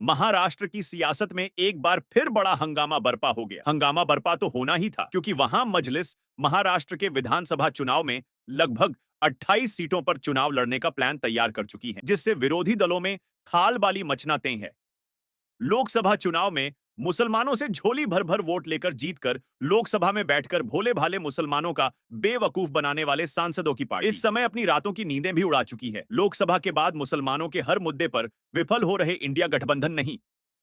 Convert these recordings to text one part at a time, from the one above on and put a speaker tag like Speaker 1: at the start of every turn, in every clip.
Speaker 1: महाराष्ट्र की सियासत में एक बार फिर बड़ा हंगामा बरपा हो गया। हंगामा बरपा तो होना ही था, क्योंकि वहां मजलिस महाराष्ट्र के विधानसभा चुनाव में लगभग 28 सीटों पर चुनाव लड़ने का प्लान तैयार कर चुकी है, जिससे विरोधी दलों में खालबाली मचना तय है। लोकसभा चुनाव में मुसलमानों से झोली भर भर वोट लेकर जीतकर लोकसभा में बैठकर भोले भाले मुसलमानों का बेवकूफ बनाने वाले सांसदों की पार्टी इस समय अपनी रातों की नींदें भी उड़ा चुकी है। लोकसभा के बाद मुसलमानों के हर मुद्दे पर विफल हो रहे इंडिया गठबंधन नहीं,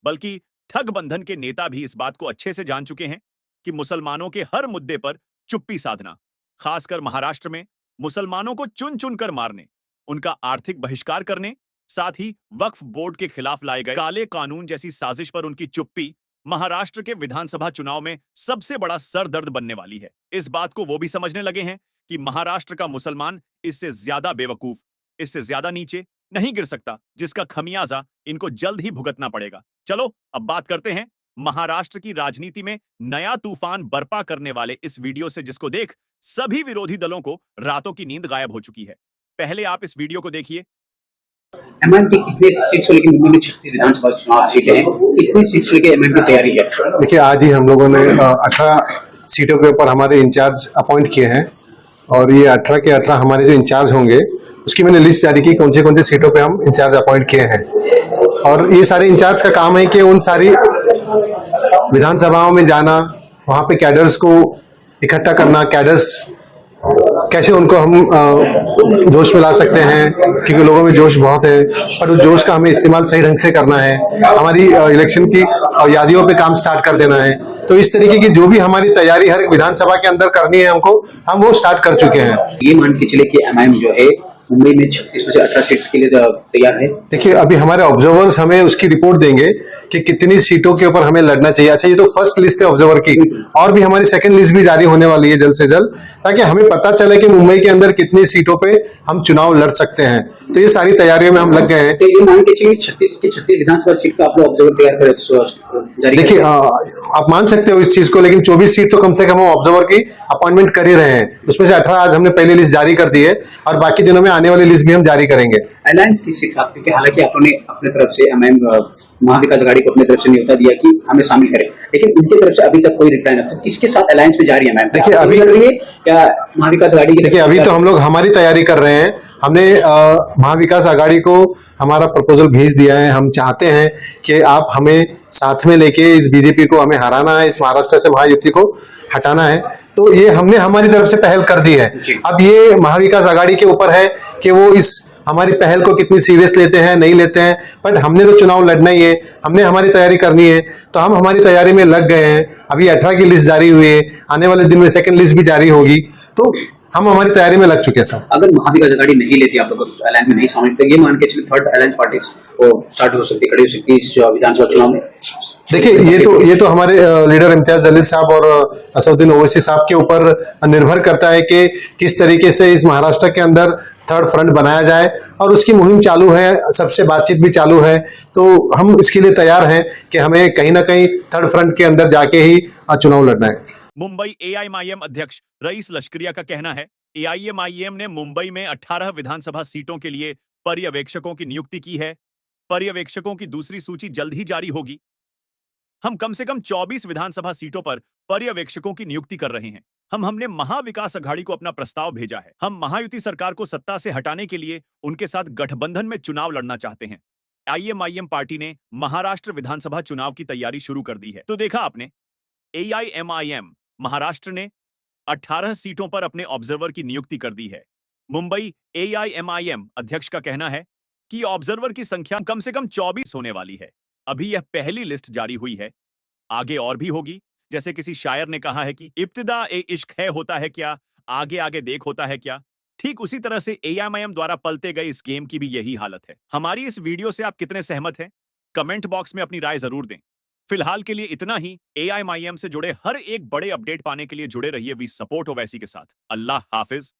Speaker 1: बल्कि ठगबंधन के नेता भी इस बात को अच्छे से जान चुके हैं कि मुसलमानों के हर मुद्दे पर चुप्पी साधना, खासकर महाराष्ट्र में मुसलमानों को चुन चुन कर मारने, उनका आर्थिक बहिष्कार करने, साथ ही वक्फ बोर्ड के खिलाफ लाए गए काले कानून जैसी साजिश पर उनकी चुप्पी महाराष्ट्र के विधानसभा चुनाव में सबसे बड़ा सरदर्द बनने वाली है। इस बात को वो भी समझने लगे हैं कि महाराष्ट्र का मुसलमान इससे ज्यादा बेवकूफ, इससे ज्यादा नीचे नहीं गिर सकता, जिसका खमियाजा इनको जल्द ही भुगतना पड़ेगा। चलो अब बात करते हैं महाराष्ट्र की राजनीति में नया तूफान बर्पा करने वाले इस वीडियो से, जिसको देख सभी विरोधी दलों को रातों की नींद गायब हो चुकी है। पहले आप इस वीडियो को देखिए।
Speaker 2: एमआईएम की कितनी सीट को लेकर मुंबई में 36 विधानसभा चुनाव सीटें हैं, कितनी सीट को लेकर एमआईएम की तैयारी है?
Speaker 3: देखिए, आज ही हम लोगों ने 18 सीटों के ऊपर हमारे इंचार्ज अपॉइंट किए हैं और ये 18 के 18 हमारे जो इंचार्ज होंगे उसकी मैंने लिस्ट जारी की कौन से सीटों पे हम इंचार्ज अपॉइंट किए हैं। और ये सारे इंचार्ज का काम है कि उन सारी विधानसभाओं में जाना, वहाँ पे कैडर्स को इकट्ठा करना, कैडर्स कैसे उनको हम जोश में ला सकते हैं, क्योंकि लोगों में जोश बहुत है, पर उस जोश का हमें इस्तेमाल सही ढंग से करना है। हमारी इलेक्शन की यादियों पे काम स्टार्ट कर देना है। तो इस तरीके की जो भी हमारी तैयारी हर विधानसभा के अंदर करनी है हमको, हम वो स्टार्ट कर चुके हैं।
Speaker 2: ये मान के चले कि एमआईएम जो है मुंबई में 36 में से 18 सीट के लिए तैयार है।
Speaker 3: देखिए, अभी हमारे ऑब्जर्वर्स हमें उसकी रिपोर्ट देंगे कि कितनी सीटों के ऊपर हमें लड़ना चाहिए। अच्छा, ये तो फर्स्ट लिस्ट है ऑब्जर्वर की, और भी हमारी सेकंड लिस्ट भी जारी होने वाली है जल्द से जल्द, ताकि हमें पता चले कि मुंबई के अंदर कितनी सीटों पे हम चुनाव लड़ सकते हैं। तो ये सारी तैयारियों में हम लग गए हैं।
Speaker 2: तो ये मान के चलिए 36 के 36 विधानसभा सीट का आप लोग ऑब्जर्वर तैयार कर
Speaker 3: देखिए, आप मान सकते हो इस चीज को, लेकिन 24 सीट तो कम से कम हम ऑब्जर्वर की अपॉइंटमेंट कर ही रहे हैं। उसमें से 18 आज हमने पहली लिस्ट जारी कर दी है और बाकी दिनों में आने वाली लिस्ट भी हम जारी करेंगे।
Speaker 2: अलायंस की सीट आप, क्योंकि हालांकि आपने अपने तरफ से एमआईएम महाविकास आघाड़ी को अपनी तरफ से न्योता दिया कि हमें शामिल करें, लेकिन उनकी तरफ से अभी तक कोई रिप्लाई नहीं। तो किसके साथ अलायंस में जा रही है एमआईएम?
Speaker 3: देखिए, अभी
Speaker 2: लड़ रही है या महाविकास आघाड़ी की?
Speaker 3: देखिए, अभी तो हम लोग हमारी तैयारी कर रहे हैं। हमने महाविकास आघाड़ी को हमारा प्रपोजल भेज दिया है। हम चाहते हैं कि आप हमें साथ में लेके इस बीजेपी को हमें हराना है, इस महाराष्ट्र से महायुति को हटाना है। तो ये हमने हमारी तरफ से पहल कर दी है। अब ये महाविकास आघाड़ी के ऊपर है कि वो इस हमारी पहल को कितनी सीरियस लेते हैं, नहीं लेते हैं। बट हमने तो चुनाव लड़ना ही है, हमने हमारी तैयारी करनी है, तो हम हमारी तैयारी में लग गए हैं। अभी 18 की लिस्ट जारी हुई है, आने वाले दिन में सेकंड लिस्ट भी जारी होगी, तो हम हमारी तैयारी में लग चुके हैं। सर,
Speaker 2: अगर महाविकास आघाड़ी नहीं लेती, आप लोग अलायंस में नहीं शामिल, तो ये मान के चलिए थर्ड अलायंस पार्टी वो स्टार्ट हो सकती है, खड़ी हो सकती है इस विधानसभा चुनाव में।
Speaker 3: देखिए, ये तो हमारे लीडर इम्तियाज जलील साहब और असदुद्दीन ओवैसी साहब के ऊपर निर्भर करता है कि किस तरीके से इस महाराष्ट्र के अंदर थर्ड फ्रंट बनाया जाए, और उसकी मुहिम चालू है, सबसे बातचीत भी चालू है। तो हम इसके लिए तैयार हैं कि हमें कहीं ना कहीं थर्ड फ्रंट के अंदर जाके ही चुनाव लड़ना है।
Speaker 1: मुंबई एआईएमआईएम अध्यक्ष रईस लश्करिया का कहना है, एआईएमआईएम ने मुंबई में 18 विधानसभा सीटों के लिए पर्यवेक्षकों की नियुक्ति की है। पर्यवेक्षकों की दूसरी सूची जल्द ही जारी होगी। हम कम से कम 24 विधानसभा सीटों पर पर्यवेक्षकों की नियुक्ति कर रहे हैं। हमने महाविकास आघाड़ी को अपना प्रस्ताव भेजा है। हम महायुति सरकार को सत्ता से हटाने के लिए उनके साथ गठबंधन में चुनाव लड़ना चाहते हैं। आईएमआईएम पार्टी ने महाराष्ट्र विधानसभा चुनाव की तैयारी शुरू कर दी है। तो देखा आपने, एआईएमआईएम महाराष्ट्र ने 18 सीटों पर अपने ऑब्जर्वर की नियुक्ति कर दी है। मुंबई एआईएमआईएम अध्यक्ष का कहना है कि ऑब्जर्वर की संख्या कम से कम 24 होने वाली है। अभी यह पहली लिस्ट जारी हुई है, आगे और भी होगी। जैसे किसी शायर ने कहा है कि इब्तिदा ए इश्क है होता है क्या, आगे आगे देख होता है क्या। ठीक उसी तरह से एआईएमआईएम द्वारा पलते गए इस गेम की भी यही हालत है। हमारी इस वीडियो से आप कितने सहमत हैं? कमेंट बॉक्स में अपनी राय जरूर दें। फिलहाल के लिए इतना ही। एआईएमआईएम से जुड़े हर एक बड़े अपडेट पाने के लिए जुड़े रहिए वी सपोर्ट ओवैसी के साथ। अल्लाह हाफिज।